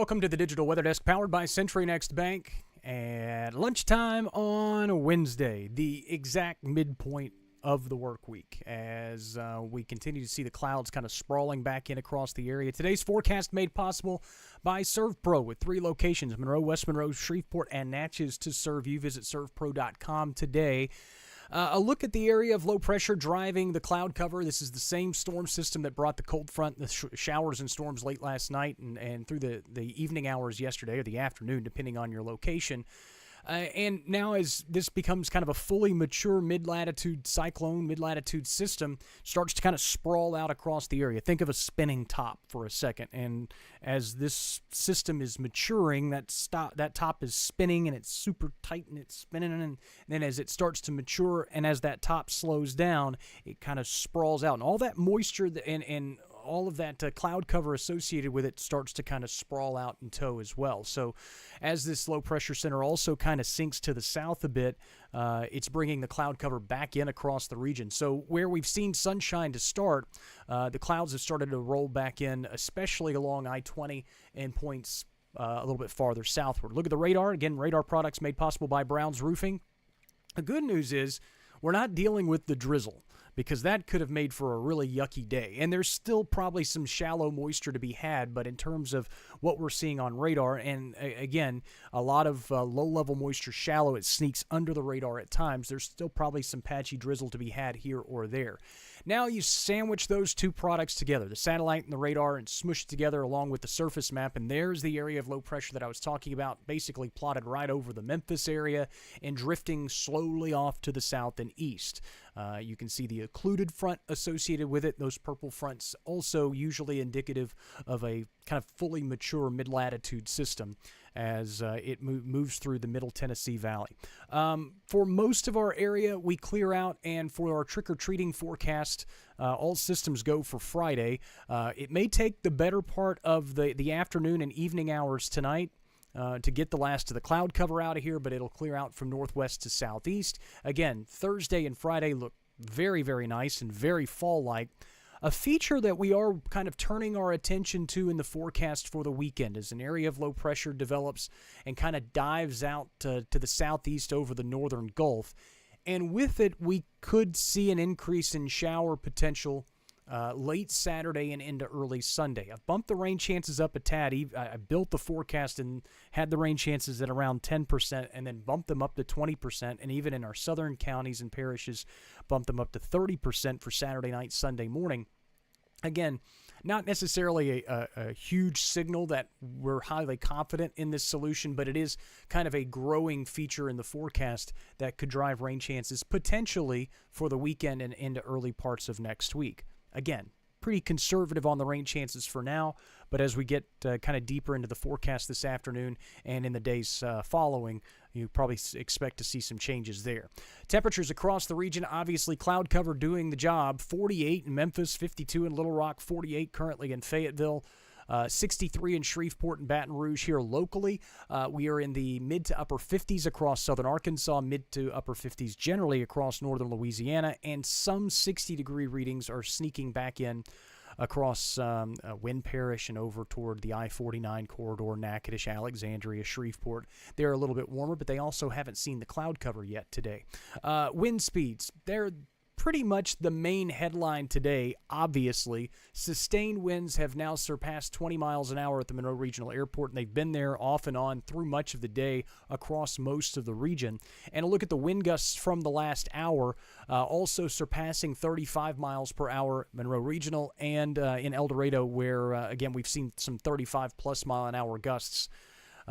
welcome to the Digital Weather Desk powered by Century Next Bank at lunchtime on Wednesday, the exact midpoint of the work week as we continue to see the clouds kind of sprawling back in across the area. Today's forecast made possible by ServPro with 3 locations, Monroe, West Monroe, Shreveport, and Natchez to serve you. Visit servpro.com today. A look at the area of low pressure driving the cloud cover. This is the same storm system that brought the cold front, the showers and storms late last night and through the evening hours yesterday or the afternoon, depending on your location. And now as this becomes kind of a fully mature mid-latitude cyclone, mid-latitude system, starts to kind of sprawl out across the area. Think of a spinning top for a second. And as this system is maturing, that top is spinning and it's super tight and it's spinning. And then as it starts to mature and as that top slows down, it kind of sprawls out. And all that moisture and all of that cloud cover associated with it starts to kind of sprawl out in tow as well. So as this low pressure center also kind of sinks to the south a bit, it's bringing the cloud cover back in across the region. So where we've seen sunshine to start, the clouds have started to roll back in, especially along I-20 and points a little bit farther southward. Look at the radar. Again, radar products made possible by Brown's Roofing. The good news is we're not dealing with the drizzle, because that could have made for a really yucky day. And there's still probably some shallow moisture to be had, but in terms of what we're seeing on radar, and again, a lot of low-level moisture shallow, it sneaks under the radar at times. There's still probably some patchy drizzle to be had here or there. Now you sandwich those two products together, the satellite and the radar, and smush it together along with the surface map, and there's the area of low pressure that I was talking about, basically plotted right over the Memphis area and drifting slowly off to the south and east. You can see the occluded front associated with it. Those purple fronts also usually indicative of a kind of fully mature mid-latitude system as it moves through the middle Tennessee Valley. For most of our area, we clear out, and for our trick-or-treating forecast, all systems go for Friday. It may take the better part of the afternoon and evening hours tonight to get the last of the cloud cover out of here, but it'll clear out from northwest to southeast. Again, Thursday and Friday look very, very nice and very fall-like. A feature that we are kind of turning our attention to in the forecast for the weekend as an area of low pressure develops and kind of dives out to the southeast over the northern Gulf. And with it, we could see an increase in shower potential late Saturday and into early Sunday. I've bumped the rain chances up a tad. I built the forecast and had the rain chances at around 10% and then bumped them up to 20%. And even in our southern counties and parishes, bumped them up to 30% for Saturday night, Sunday morning. Again, not necessarily a huge signal that we're highly confident in this solution, but it is kind of a growing feature in the forecast that could drive rain chances potentially for the weekend and into early parts of next week. Again, pretty conservative on the rain chances for now, but as we get kind of deeper into the forecast this afternoon and in the days following, you probably expect to see some changes there. Temperatures across the region, obviously cloud cover doing the job. 48 in Memphis, 52 in Little Rock, 48 currently in Fayetteville. 63 in Shreveport and Baton Rouge here locally. We are in the mid to upper 50s across southern Arkansas, mid to upper 50s generally across northern Louisiana, and some 60-degree readings are sneaking back in across Wynn Parish and over toward the I-49 corridor, Natchez, Alexandria, Shreveport. They're a little bit warmer, but they also haven't seen the cloud cover yet today. Wind speeds, they're pretty much the main headline today, obviously. Sustained winds have now surpassed 20 miles an hour at the Monroe Regional Airport, and they've been there off and on through much of the day across most of the region. And a look at the wind gusts from the last hour, also surpassing 35 miles per hour Monroe Regional and in El Dorado, where, again, we've seen some 35-plus mile-an-hour gusts.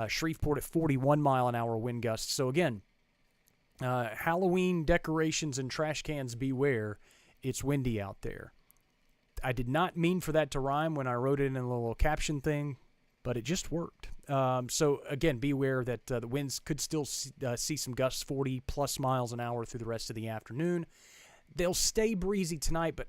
Shreveport at 41-mile-an-hour wind gusts. So, again, Halloween decorations and trash cans beware. It's windy out there. I did not mean for that to rhyme when I wrote it in a little caption thing, but it just worked. So, again, beware that the winds could still see some gusts 40-plus miles an hour through the rest of the afternoon. They'll stay breezy tonight, but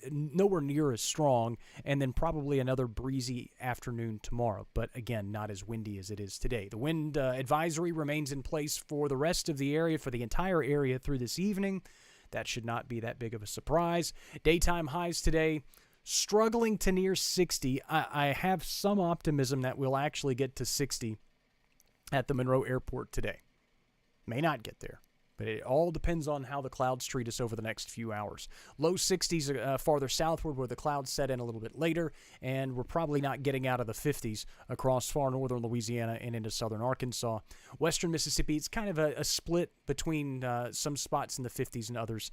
nowhere near as strong, and then probably another breezy afternoon tomorrow. But again, not as windy as it is today. The wind advisory remains in place for the rest of the area, for the entire area through this evening. That should not be that big of a surprise. Daytime highs today, struggling to near 60. I have some optimism that we'll actually get to 60 at the Monroe Airport today. May not get there, but it all depends on how the clouds treat us over the next few hours. Low 60s farther southward where the clouds set in a little bit later, and we're probably not getting out of the 50s across far northern Louisiana and into southern Arkansas. Western Mississippi, it's kind of a split between some spots in the 50s and others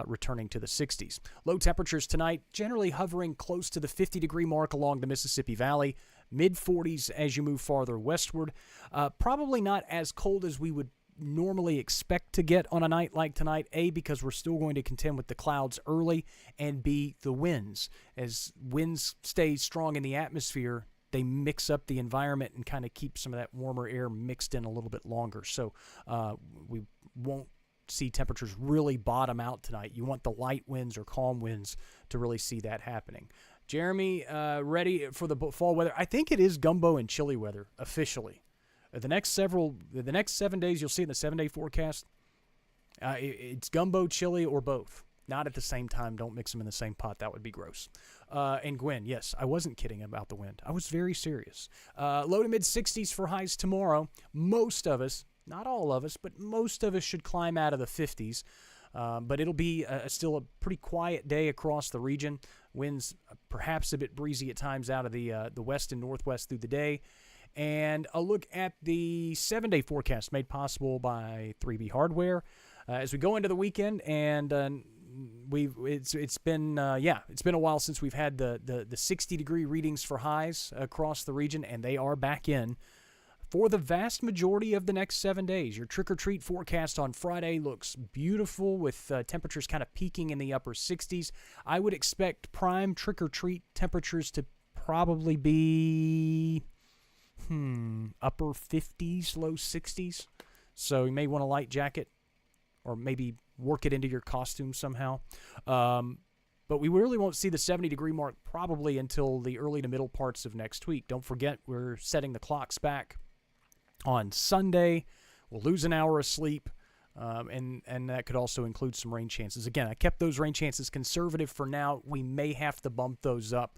returning to the 60s. Low temperatures tonight, generally hovering close to the 50-degree mark along the Mississippi Valley. Mid-40s as you move farther westward. Probably not as cold as we would normally expect to get on a night like tonight. A, because we're still going to contend with the clouds early, and B, the winds. As winds stay strong in the atmosphere, they mix up the environment and kind of keep some of that warmer air mixed in a little bit longer. So we won't see temperatures really bottom out tonight. You want the light winds or calm winds to really see that happening. Jeremy, ready for the fall weather? I think it is gumbo and chilly weather officially. The next 7 days, you'll see in the 7-day forecast, it's gumbo, chili, or both. Not at the same time. Don't mix them in the same pot. That would be gross. And Gwen, yes, I wasn't kidding about the wind. I was very serious. Low to mid-60s for highs tomorrow. Most of us, not all of us, but most of us should climb out of the 50s. But it'll be still a pretty quiet day across the region. Winds perhaps a bit breezy at times out of the west and northwest through the day. And a look at the 7-day forecast made possible by 3B Hardware as we go into the weekend. And it's been a while since we've had the 60-degree readings for highs across the region, and they are back in for the vast majority of the next 7 days. Your trick-or-treat forecast on Friday looks beautiful with temperatures kind of peaking in the upper 60s. I would expect prime trick-or-treat temperatures to probably be upper 50s, low 60s. So you may want a light jacket or maybe work it into your costume somehow. But we really won't see the 70-degree mark probably until the early to middle parts of next week. Don't forget, we're setting the clocks back on Sunday. We'll lose an hour of sleep, and that could also include some rain chances. Again, I kept those rain chances conservative for now. We may have to bump those up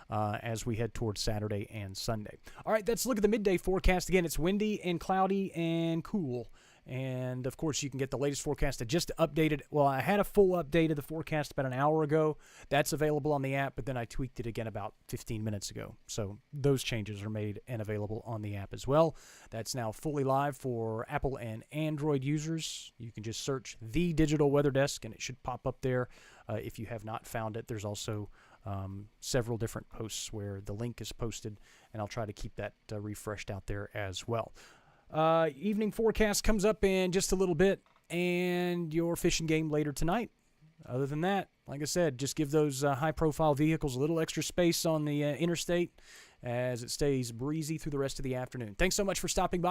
as we head towards Saturday and Sunday. All right, let's look at the midday forecast. Again, it's windy and cloudy and cool. And, of course, you can get the latest forecast. I just updated. Well, I had a full update of the forecast about an hour ago. That's available on the app, but then I tweaked it again about 15 minutes ago. So those changes are made and available on the app as well. That's now fully live for Apple and Android users. You can just search The Digital Weather Desk, and it should pop up there if you have not found it. There's also several different posts where the link is posted, and I'll try to keep that refreshed out there as well. Evening forecast comes up in just a little bit, and your fishing game later tonight. Other than that, like I said, just give those high-profile vehicles a little extra space on the interstate as it stays breezy through the rest of the afternoon. Thanks so much for stopping by.